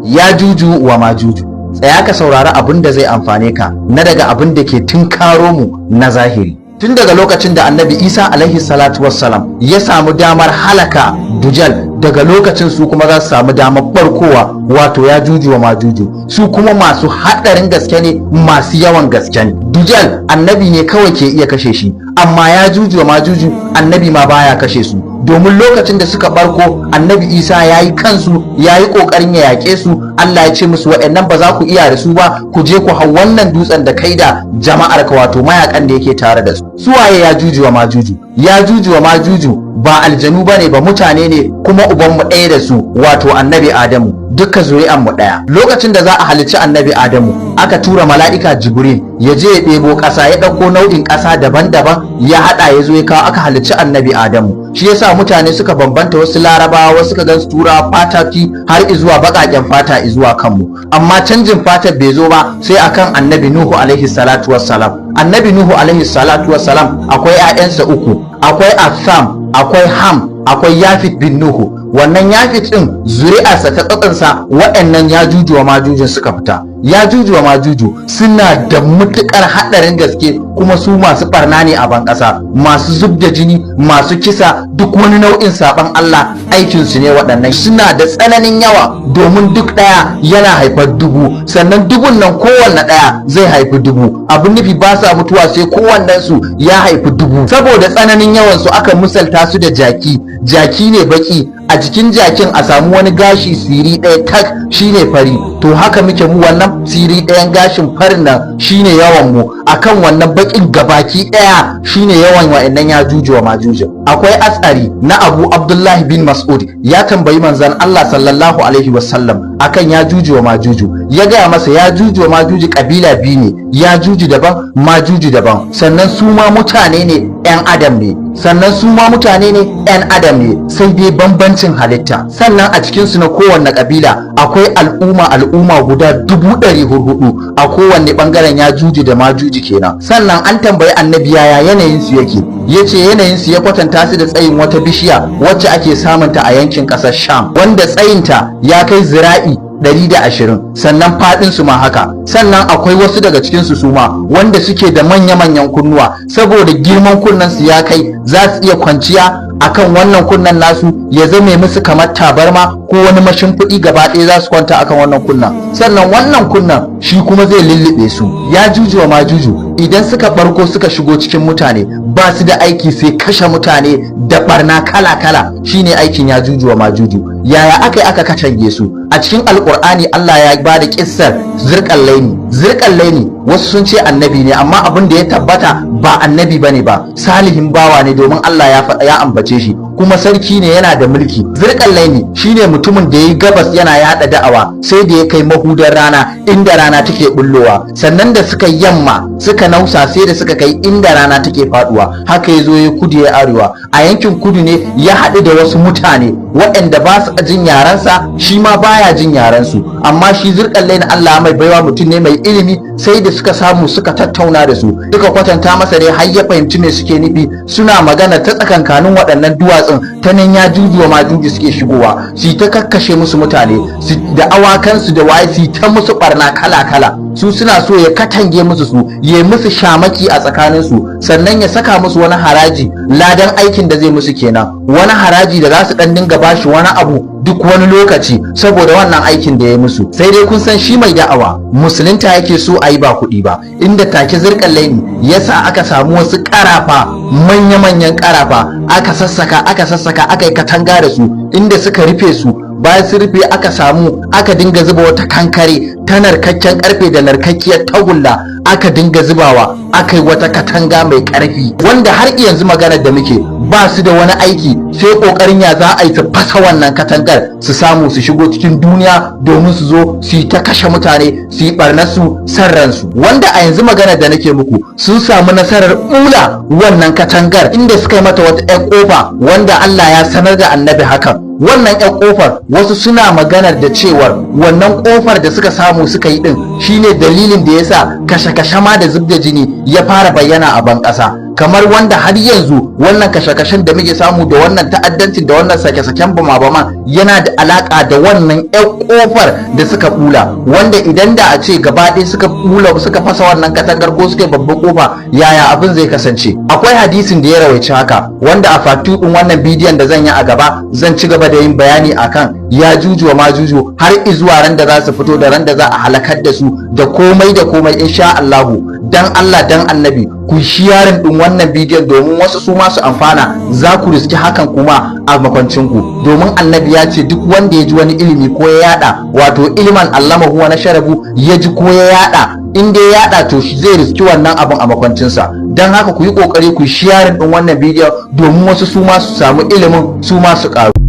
Yajuju wa Majuju. Tsaya ka saurari abin da zai amfane ka na daga abin da ke tunkaro mu na zahiri. Tun daga lokacin da Annabi Isa alaihi salatu wassalam ya samu damar halaka Dujal, daga lokacin su kuma za su samu damar barkowa, wato Yajuju wa Majuju. Su kuma masu haɗarin gaske ne, masu yawan gaske ne. Dujal annabi ne kawai ke iya kashe shi, amma Yajuju wa Majuju annabi ma baya kashe su. Domin lokacin da suka barko, Annabi Isa ya yi kansu, ya yi ƙoƙarin ya yaƙe su. Allah ya ce musu waɗannan ba za ku iya da su ba, ku je ku hau wannan dutsen da kai da jama'ar ka, wato mayakan da yake tare da su. Su waye Yajuju wa Majuju? Yajuju wa Majuju ba aljanu bane ba, mutane ne, kuma ubanmu ɗaya da su, wato Annabi Adamu. Dukka zuri'an mu ɗaya. Lokacin da za a halicci Annabi Adamu, aka tura mala'ika Jibril ya je ya ɗebo ƙasa, ya ɗauko nau'in ƙasa daban-daban ya haɗa ya zo ya kawo, aka halicci Annabi Adamu. Shi yasa mutane suka bambanta, wasu Larabawa, wasu ka gansu Turawa fataki har izuwa baƙaƙen fata izuwa kanmu. Amma canjin fatar bai zo ba sai akan Annabi Nuhu alaihi salatu wassalam. Annabi Nuhu alaihi salatu wassalam akwai 'ya'yansa uku, akwai Atham, akwai Ham, akwai Yafit bin Nuhu. Wannan Yafit din zuri'arsa ta tsatsansa waɗannan Yajuju wa Majujun suka fita. Yajuju wa Majuju suna da mutukar haɗarin gaske, kuma su masu barna ne a ban ƙasa, masu zub da jini, masu kisa, duk wani nau'in saban Allah aikinsu ne waɗannan. Suna da tsananin yawa, domin duk ɗaya yana haifar dubu, sannan dubun nan kowanne ɗaya zai haifi dubu. Abin nufi ba sa mutuwa sai kowannensu ya haifi dubu. Saboda tsananin yawansu aka misalta su da jaki. Jaki ne baki, a jikin jakin a samu wani gashi siri ɗaya tak shine fari. To haka muke mu, wannan siri ɗayan gashin farin nan shine yawan mu, akan wannan bakin gabaki ɗaya shine yawan wa'annan Yajuju wa Majuju. Akwai asari na Abu Abdullahi bin Mas'ud, ya tambayi manzon Allah sallallahu alaihi wasallam akan Yajuju wa Majuju. Ya gaya masa Yajuju wa Majuju kabila biyu ne, Yajuju daban, Majuju daban. Sannan su ma mutane ne, 'yan adam ne. Sannan su ma mutane ne, 'yan adam ne, sai dai bambancin halitta. Sannan a cikinsu na kowanne kabila akwai al'umma guda 400 a kowanne bangaren Yajuju da Majuju kenan. Sannan an tambayi annabi yaya yanayinsu yake, ya ce yanayinsu ya kwatanta su da tsayin wata bishiya wacce ake samunta a yankin ƙasar Sham, wanda tsayinta ya kai zira'i 120, sannan faɗinsu ma haka. Sannan akwai wasu daga cikinsu su ma wanda suke da manya-manyan kunnuwa, saboda girman kunnensu ya kai za su iya kwanciya akan wannan kunnen nasu ya zame musu kamar tabarma ko wani mashimfiɗi, gaba ɗaya za su kwanta akan wannan kunnen. Sannan wannan kunnen shi kuma zai lullube su. Yajuju wa Majuju idan suka barko suka shigo cikin mutane, ba su da aiki sai kashe mutane da barna kala-kala, shine aikin Yajuju wa Majuju. Yaya aka yi aka katange su? A cikin Alƙur'ani Allah ya ba da kissar Zirƙallaini. Zirƙallaini wasu sun ce annabi ne, amma abin da ya tabbata ba annabi bane ba, salihin bawa ne, domin Allah ya faɗa, ya ambace shi, kuma sarki ne, yana da mulki. Zirƙallaini shine mutumin da ya yi gabas yana yaɗa da'awa, sai da ya kai mahudar rana inda rana take bullowa, sannan da suka yamma suka nausa sai da suka kai inda rana take faduwa. Haka ya zo ya kudu ya arewa. A yankin kudu ne ya haɗu da wasu mutane waɗanda ba su jin yarensa, shi ma baya jin yarensu, amma shi Zirƙallaini Allah mai baiwa mutum ne mai ilimi, sai da suka samu suka tattauna da su, suka kwatanta masa dai har ya fahimci me suke nufi. Suna magana ta tsakankanin waɗannan duwatsun, ta nan Yajuju wa Majuju suke shigowa, su ta kakkashe musu mutane, su da awakansu da waye, su ta musu barna kala-kala. Su suna so ya katange musu su, ya musu shamaki a tsakaninsu, sannan ya saka musu wani haraji, ladan aikin da zai musu kenan, wani haraji da za su ɗan dinga bashi wani abu duk wani lokaci saboda wannan aikin da ya musu. Sai dai kun san shi mai da'awa musulunta yake so a yi ba kuɗi ba, inda take Zirƙallaini yasa aka samu wasu ƙarafa, manya-manyan ƙarafa, aka sassaka aka yi katanga da su, inda suka rufe su. Bayan sun rufe aka dinga zuba wata kankare ta narkakken karfe da narkakkiyar tagulla, aka dinga zubawa, aka yi wata katanga mai karfi, wanda har yanzu maganar da muke ba su da wani aiki sai kokarin ya za a yi su fasa wannan katangar, su samu su shigo cikin duniya domin su zo su yi ta kashe mutane, su yi barnar su san ransu. Wanda a yanzu maganar da nake muku sun samu nasarar ula wannan katangar, inda suka yi mata wata 'yar kofa wanda Allah ya sanar da annabi hakan. Wannan 'yan kofar wasu suna maganar da cewar wannan kofar da suka samu suka yi din shine dalilin da yasa kashe-kashe ma da zubda jini ya fara bayyana a ban ƙasa. kamar wanda har yanzu wannan kashe-kashen da muke samu da wannan ta'addancin da wannan sake-saken bama yana da alaka da wannan kofar da suka bula, wanda idan da a ce gaba ɗaya suka bula suka fasa wannan katangar ko suka babban kofa, yaya abin zai kasance? Akwai hadisin da ya rawaici haka, wanda a fatu din wannan bidiyon da zan yi a gaba zan ci gaba da yin bayani akan ya juju wa majuju har izuwa ran da za su fito da ran da za a halakar da su da komai insha Allahu. Dan Allah dan Annabi ku sharing din wannan bidiyon domin wasu su ma su amfana, za ku riski hakan kuma a makwancin ku, domin Annabi ya ce duk wanda ya ji wani ilimi ko ya yada, wato ilman allamahu wa nasharabu, ya ji ko ya yada, in dai ya yada to zai riski wannan abun a makwancinsa. Dan haka ku yi kokari ku sharing din wannan bidiyon domin wasu su ma su samu ilimin, su ma su karu.